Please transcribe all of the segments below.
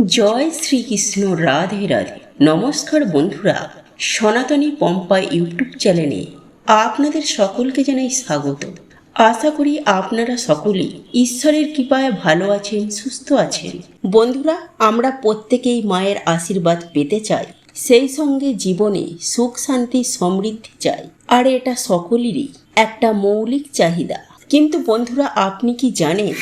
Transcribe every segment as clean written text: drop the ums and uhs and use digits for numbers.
জয় শ্রীকৃষ্ণ, রাধে রাধে। নমস্কার বন্ধুরা, সনাতনী পম্পা ইউটিউব চ্যানেলে আপনাদের সকলকে জানাই স্বাগত। আশা করি আপনারা সকলেই ঈশ্বরের কৃপায় ভালো আছেন, সুস্থ আছেন। বন্ধুরা, আমরা প্রত্যেকেই মায়ের আশীর্বাদ পেতে চাই, সেই সঙ্গে জীবনে সুখ শান্তি সমৃদ্ধি চাই, আর এটা সকলেরই একটা মৌলিক চাহিদা। কিন্তু বন্ধুরা, আপনি কি জানেন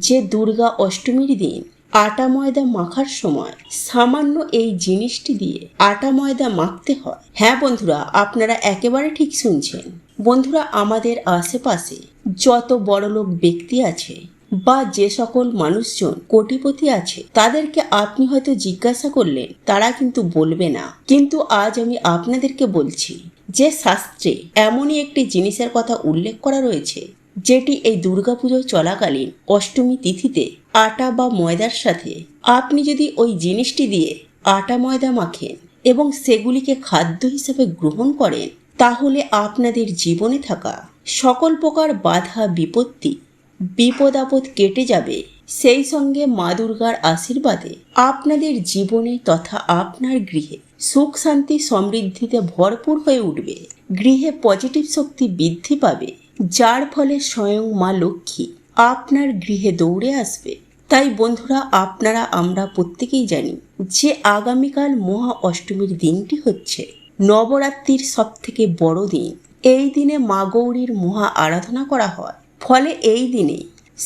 যে দুর্গা অষ্টমীর দিন আটা ময়দা মাখার সময় সামান্য এই জিনিসটি দিয়ে আটা ময়দা মাখতে হয়? হ্যাঁ বন্ধুরা, আপনারা একেবারে ঠিক শুনছেন। বন্ধুরা, আমাদের আশেপাশে যত বড়লোক ব্যক্তি আছে বা যে সকল মানুষজন কোটিপতি আছে, তাদেরকে আপনি হয়তো জিজ্ঞাসা করলেন, তারা কিন্তু বলবে না। কিন্তু আজ আমি আপনাদেরকে বলছি যে শাস্ত্রে এমনই একটি জিনিসের কথা উল্লেখ করা রয়েছে, যেটি এই দুর্গাপুজো চলাকালীন অষ্টমী তিথিতে আটা বা ময়দার সাথে আপনি যদি ওই জিনিসটি দিয়ে আটা ময়দা মাখেন এবং সেগুলিকে খাদ্য হিসেবে গ্রহণ করেন, তাহলে আপনাদের জীবনে থাকা সকল প্রকার বাধা বিপত্তি বিপদ আপদ কেটে যাবে। সেই সঙ্গে মা দুর্গার আশীর্বাদে আপনাদের জীবনে তথা আপনার গৃহে সুখ শান্তি সমৃদ্ধিতে ভরপুর হয়ে উঠবে। গৃহে পজিটিভ শক্তি বৃদ্ধি পাবে, যার ফলে স্বয়ং মা লক্ষ্মী আপনার গৃহে দৌড়ে আসবে। তাই বন্ধুরা, আপনারা আমরা প্রত্যেকেই জানি যে আগামীকাল মহা অষ্টমীর দিনটি হচ্ছে নবরাত্রির সব থেকে বড় দিন। এই দিনে মা গৌরীর মহা আরাধনা করা হয়। ফলে এই দিনে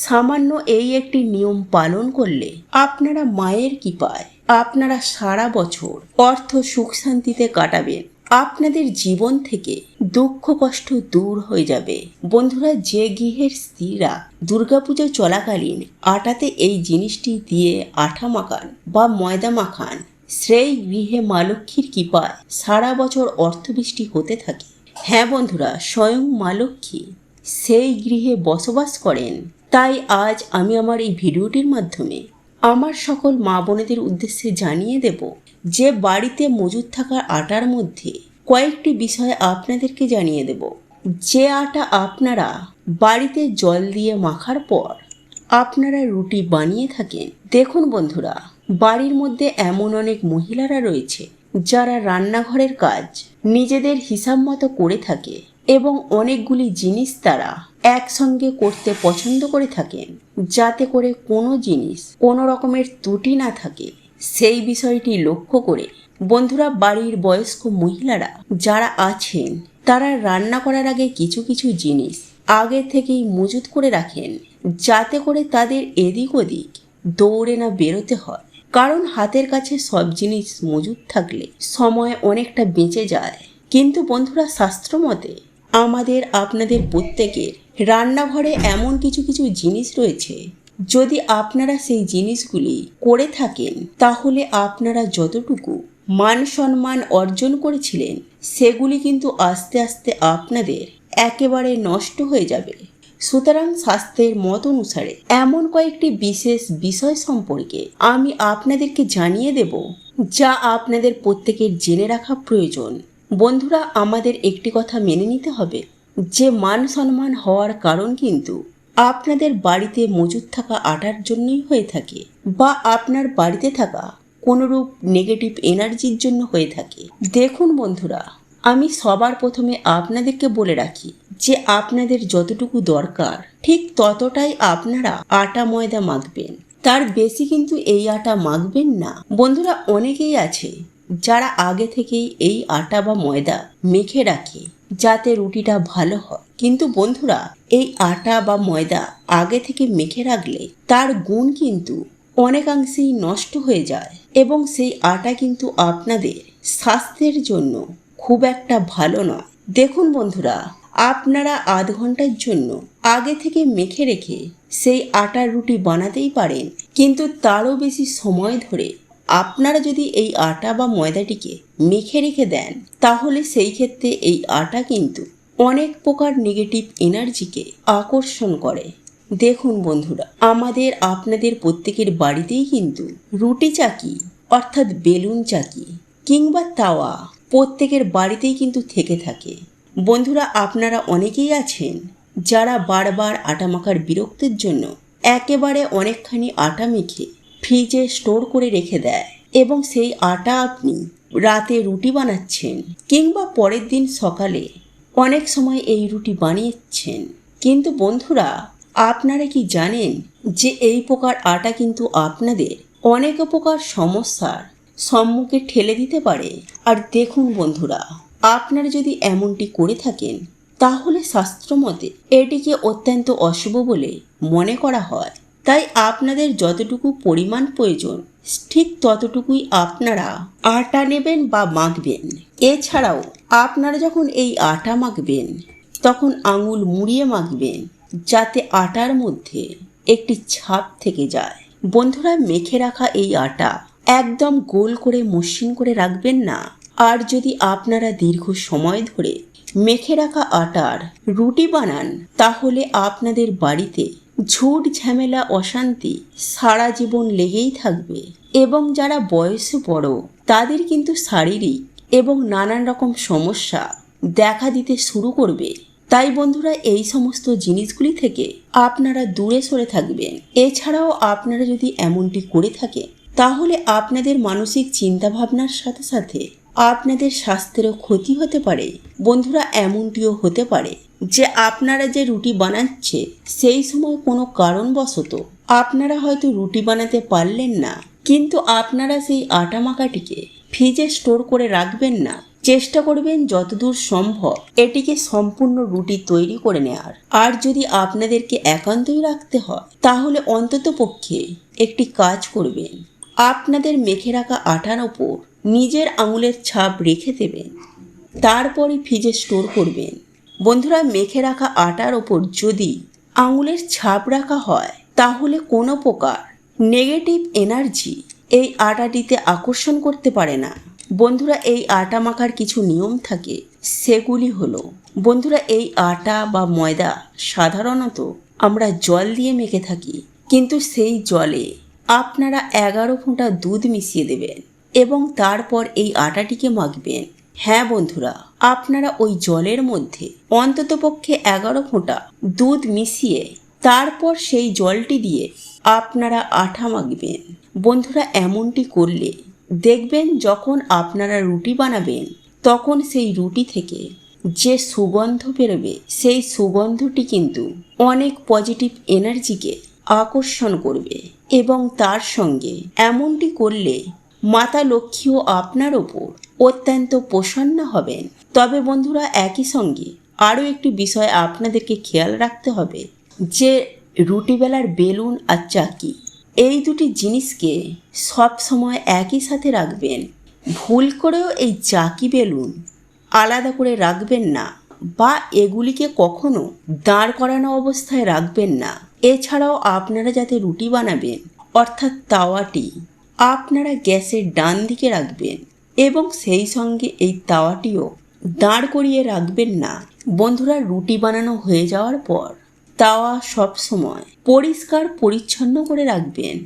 সামান্য এই একটি নিয়ম পালন করলে আপনারা মায়ের কৃপায় আপনারা সারা বছর অর্থ সুখ শান্তিতে কাটাবেন। আপনাদের জীবন থেকে দুঃখ কষ্ট দূর হয়ে যাবে। বন্ধুরা, যে গৃহের স্ত্রীরা দুর্গাপুজো চলাকালীন আটাতে এই জিনিসটি দিয়ে আঠা মাখান বা ময়দা মাখান, সেই গৃহে মা লক্ষ্মীর কৃপায় সারা বছর অর্থবৃষ্টি হতে থাকে। হ্যাঁ বন্ধুরা, স্বয়ং মা লক্ষ্মী সেই গৃহে বসবাস করেন। তাই আজ আমি আমার এই ভিডিওটির মাধ্যমে আমার সকল মা বোনেদের উদ্দেশ্যে জানিয়ে দেব যে বাড়িতে মজুদ থাকা আটার মধ্যে কয়েকটি বিষয় আপনাদেরকে জানিয়ে দেব, যে আটা আপনারা বাড়িতে জল দিয়ে মাখার পর আপনারা রুটি বানিয়ে থাকেন। দেখুন বন্ধুরা, বাড়ির মধ্যে এমন অনেক মহিলারা রয়েছে যারা রান্নাঘরের কাজ নিজেদের হিসাব মতো করে থাকে এবং অনেকগুলি জিনিস তারা একসঙ্গে করতে পছন্দ করে থাকেন, যাতে করে কোনো জিনিস কোনো রকমের ত্রুটি না থাকে। সেই বিষয়টি লক্ষ্য করে বন্ধুরা, বাড়ির বয়স্ক মহিলারা যারা আছেন তারা রান্না করার আগে কিছু কিছু জিনিস আগে থেকেই মজুত করে রাখেন, যাতে করে তাদের এদিক ওদিক দৌড়ে না বেরোতে হয়। কারণ হাতের কাছে সব জিনিস মজুত থাকলে সময় অনেকটা বেঁচে যায়। কিন্তু বন্ধুরা, শাস্ত্র মতে আমাদের আপনাদের প্রত্যেকের রান্নাঘরে এমন কিছু কিছু জিনিস রয়েছে, যদি আপনারা সেই জিনিসগুলি করে থাকেন, তাহলে আপনারা যতটুকু মান সম্মান অর্জন করেছিলেন সেগুলি কিন্তু আস্তে আস্তে আপনাদের একেবারে নষ্ট হয়ে যাবে। সুতরাং শাস্ত্রের মত অনুসারে এমন কয়েকটি বিশেষ বিষয় সম্পর্কে আমি আপনাদেরকে জানিয়ে দেব, যা আপনাদের প্রত্যেকের জেনে রাখা প্রয়োজন। বন্ধুরা, আমাদের একটি কথা মেনে নিতে হবে যে মান সম্মান হওয়ার কারণ কিন্তু আপনাদের বাড়িতে মজুদ থাকা আটার জন্যই হয়ে থাকে, বা আপনার বাড়িতে থাকা কোনোরূপ নেগেটিভ এনার্জির জন্য হয়ে থাকে। দেখুন বন্ধুরা, আমি সবার প্রথমে আপনাদেরকে বলে রাখি যে আপনাদের যতটুকু দরকার ঠিক ততটাই আপনারা আটা ময়দা মাখবেন, তার বেশি কিন্তু এই আটা মাখবেন না। বন্ধুরা, অনেকেই আছে যারা আগে থেকেই এই আটা বা ময়দা মেখে রাখে যাতে রুটিটা ভালো হয়। কিন্তু বন্ধুরা, এই আটা বা ময়দা আগে থেকে মেখে রাখলে তার গুণ কিন্তু অনেকাংশেই নষ্ট হয়ে যায় এবং সেই আটা কিন্তু আপনাদের স্বাস্থ্যের জন্য খুব একটা ভালো নয়। দেখুন বন্ধুরা, আপনারা আধ ঘন্টার জন্য আগে থেকে মেখে রেখে সেই আটার রুটি বানাতেই পারেন, কিন্তু তারও বেশি সময় ধরে আপনারা যদি এই আটা বা ময়দাটিকে মেখে রেখে দেন, তাহলে সেই ক্ষেত্রে এই আটা কিন্তু অনেক প্রকার নেগেটিভ এনার্জিকে আকর্ষণ করে। দেখুন বন্ধুরা, আমাদের আপনাদের প্রত্যেকের বাড়িতেই কিন্তু রুটি চাকি অর্থাৎ বেলুন চাকি কিংবা তাওয়া প্রত্যেকের বাড়িতেই কিন্তু থেকে থাকে। বন্ধুরা, আপনারা অনেকেই আছেন যারা বারবার আটা মাখার বিরক্তির জন্য একেবারে অনেকখানি আটা মেখে ফ্রিজে স্টোর করে রেখে দেয় এবং সেই আটা আপনি রাতে রুটি বানাচ্ছেন কিংবা পরের দিন সকালে অনেক সময় এই রুটি বানিয়েছেন। কিন্তু বন্ধুরা, আপনারা কি জানেন যে এই প্রকার আটা কিন্তু আপনাদের অনেক প্রকার সমস্যার সম্মুখে ঠেলে দিতে পারে। আর দেখুন বন্ধুরা, আপনারা যদি এমনটি করে থাকেন তাহলে শাস্ত্রমতে এটিকে অত্যন্ত অশুভ বলে মনে করা হয়। তাই আপনাদের যতটুকু পরিমাণ প্রয়োজন ঠিক ততটুকুই আপনারা আটা নেবেন বা মাখবেন। এছাড়াও আপনারা যখন এই আটা মাখবেন তখন আঙুল মুড়িয়ে মাখবেন যাতে আটার মধ্যে একটি ছাপ থেকে যায়। বন্ধুরা, মেখে রাখা এই আটা একদম গোল করে মসৃণ করে রাখবেন না। আর যদি আপনারা দীর্ঘ সময় ধরে মেখে রাখা আটার রুটি বানান তাহলে আপনাদের বাড়িতে ঝুট ঝামেলা অশান্তি সারা জীবন লেগেই থাকবে এবং যারা বয়সে বড় তাদের কিন্তু শারীরিক এবং নানান রকম সমস্যা দেখা দিতে শুরু করবে। তাই বন্ধুরা, এই সমস্ত জিনিসগুলি থেকে আপনারা দূরে সরে থাকবেন। এছাড়াও আপনারা যদি এমনটি করে থাকেন তাহলে আপনাদের মানসিক চিন্তাভাবনার সাথে সাথে আপনাদের স্বাস্থ্যেরও ক্ষতি হতে পারে। বন্ধুরা, এমনটিও হতে পারে যে আপনারা যে রুটি বানাচ্ছে সেই সময় কোনো কারণবশত আপনারা হয়তো রুটি বানাতে পারলেন না, কিন্তু আপনারা সেই আটা মাখাটিকে ফ্রিজে স্টোর করে রাখবেন না। চেষ্টা করবেন যতদূর সম্ভব এটিকে সম্পূর্ণ রুটি তৈরি করে নেওয়ার। আর যদি আপনাদেরকে একান্তই রাখতে হয় তাহলে অন্ততপক্ষে একটি কাজ করবেন, আপনাদের মেখে রাখা আটার ওপর নিজের আঙুলের ছাপ রেখে দেবেন, তারপরে ফ্রিজে স্টোর করবেন। বন্ধুরা, মেখে রাখা আটার ওপর যদি আঙুলের ছাপ রাখা হয় তাহলে কোনো প্রকার নেগেটিভ এনার্জি এই আটাটিতে আকর্ষণ করতে পারে না। বন্ধুরা, এই আটা মাখার কিছু নিয়ম থাকে, সেগুলি হলো, বন্ধুরা, এই আটা বা ময়দা সাধারণত আমরা জল দিয়ে মেখে থাকি, কিন্তু সেই জলে আপনারা 11 ফোঁটা দুধ মিশিয়ে দেবেন এবং তারপর এই আটাটিকে মাখবেন। হ্যাঁ বন্ধুরা, আপনারা ওই জলের মধ্যে অন্ততপক্ষে 11 ফোঁটা দুধ মিশিয়ে তারপর সেই জলটি দিয়ে আপনারা আটা মাখবেন। বন্ধুরা, এমনটি করলে দেখবেন যখন আপনারা রুটি বানাবেন তখন সেই রুটি থেকে যে সুগন্ধ বেরোবে সেই সুগন্ধটি কিন্তু অনেক পজিটিভ এনার্জিকে আকর্ষণ করবে এবং তার সঙ্গে এমনটি করলে মাতা লক্ষ্মীও আপনার ওপর অত্যন্ত প্রসন্ন হবেন। তবে বন্ধুরা, একই সঙ্গে আরও একটি বিষয় আপনাদেরকে খেয়াল রাখতে হবে যে রুটি বেলার বেলুন আর চাকি এই দুটি জিনিসকে সব সময় একই সাথে রাখবেন। ভুল করেও এই চাকি বেলুন আলাদা করে রাখবেন না বা এগুলিকে কখনো দাঁড় করানো অবস্থায় রাখবেন না। এছাড়াও আপনারা যাতে রুটি বানাবেন অর্থাৎ তাওয়াটি আপনারা গ্যাসের ডান দিকে রাখবেন এবং সেই সঙ্গে এই তাওয়াটিও দাঁড় করিয়ে রাখবেন না। বন্ধুরা, রুটি বানানো হয়ে যাওয়ার পর তাওয়া সব সময় পরিষ্কার পরিচ্ছন্ন করে রাখবেন।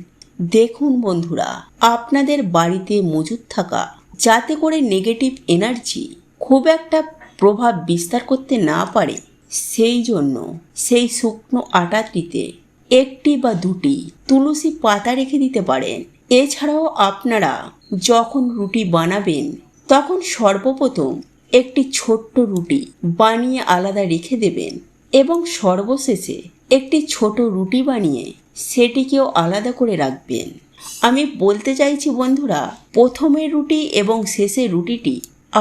দেখুন বন্ধুরা, আপনাদের বাড়িতে মজুদ থাকা যাতে করে নেগেটিভ এনার্জি খুব একটা প্রভাব বিস্তার করতে না পারে সেই জন্য সেই শুকনো আটাটিতে একটি বা দুটি তুলসী পাতা রেখে দিতে পারেন। এছাড়াও আপনারা যখন রুটি বানাবেন তখন সর্বপ্রথম একটি ছোট্ট রুটি বানিয়ে আলাদা রেখে দেবেন এবং সর্বশেষে একটি ছোট রুটি বানিয়ে সেটিকেও আলাদা করে রাখবেন। আমি বলতে চাইছি বন্ধুরা, প্রথমের রুটি এবং শেষের রুটিটি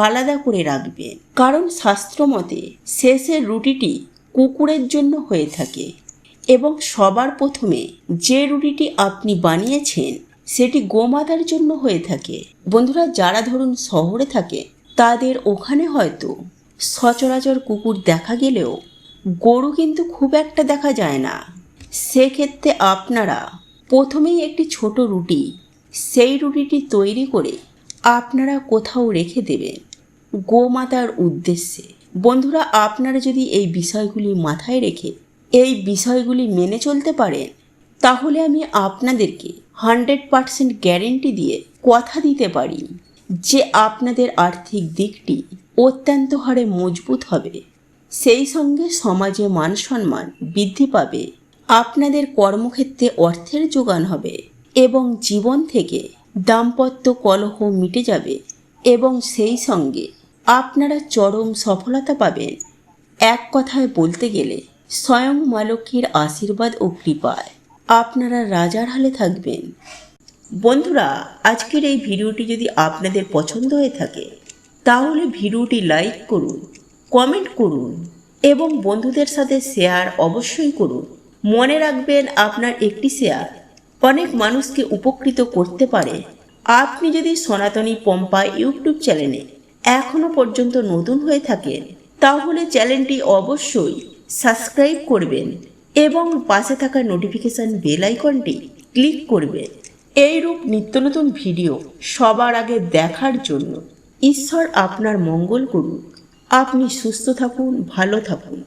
আলাদা করে রাখবেন, কারণ শাস্ত্রমতে শেষের রুটিটি কুকুরের জন্য হয়ে থাকে এবং সবার প্রথমে যে রুটিটি আপনি বানিয়েছেন সেটি গোমাতার জন্য হয়ে থাকে। বন্ধুরা, যারা ধরুন শহরে থাকে তাদের ওখানে হয়তো সচরাচর কুকুর দেখা গেলেও গরু কিন্তু খুব একটা দেখা যায় না। সেক্ষেত্রে আপনারা প্রথমেই একটি ছোট রুটি সেই রুটিটি তৈরি করে আপনারা কোথাও রেখে দেবেন গোমাতার উদ্দেশ্যে। বন্ধুরা, আপনারা যদি এই বিষয়গুলি মাথায় রেখে এই বিষয়গুলি মেনে চলতে পারেন তাহলে আমি আপনাদেরকে 100% গ্যারেন্টি দিয়ে কথা দিতে পারি যে আপনাদের আর্থিক দিকটি অত্যন্ত হারে মজবুত হবে, সেই সঙ্গে সমাজে মান সম্মান বৃদ্ধি পাবে, আপনাদের কর্মক্ষেত্রে অর্থের যোগান হবে এবং জীবন থেকে দাম্পত্য কলহ মিটে যাবে এবং সেই সঙ্গে আপনারা চরম সফলতা পাবেন। এক কথায় বলতে গেলে স্বয়ং মা লক্ষ্মীর আশীর্বাদ ও কৃপায় আপনারা রাজার হালে থাকবেন। বন্ধুরা, আজকের এই ভিডিওটি যদি আপনাদের পছন্দ হয়ে থাকে তাহলে ভিডিওটি লাইক করুন, কমেন্ট করুন এবং বন্ধুদের সাথে শেয়ার অবশ্যই করুন। মনে রাখবেন, আপনার একটি শেয়ার অনেক মানুষকে উপকৃত করতে পারে। আপনি যদি সনাতনী পম্পা ইউটিউব চ্যানেলে এখনো পর্যন্ত নতুন হয়ে থাকেন তাহলে চ্যানেলটি অবশ্যই সাবস্ক্রাইব করবেন এবং পাশে থাকা নোটিফিকেশন বেল আইকনটি ক্লিক করবেন। এইরূপ নিত্য নতুন ভিডিও সবার আগে দেখার জন্য ঈশ্বর আপনার মঙ্গল করুন। আপনি সুস্থ থাকুন, ভালো থাকুন।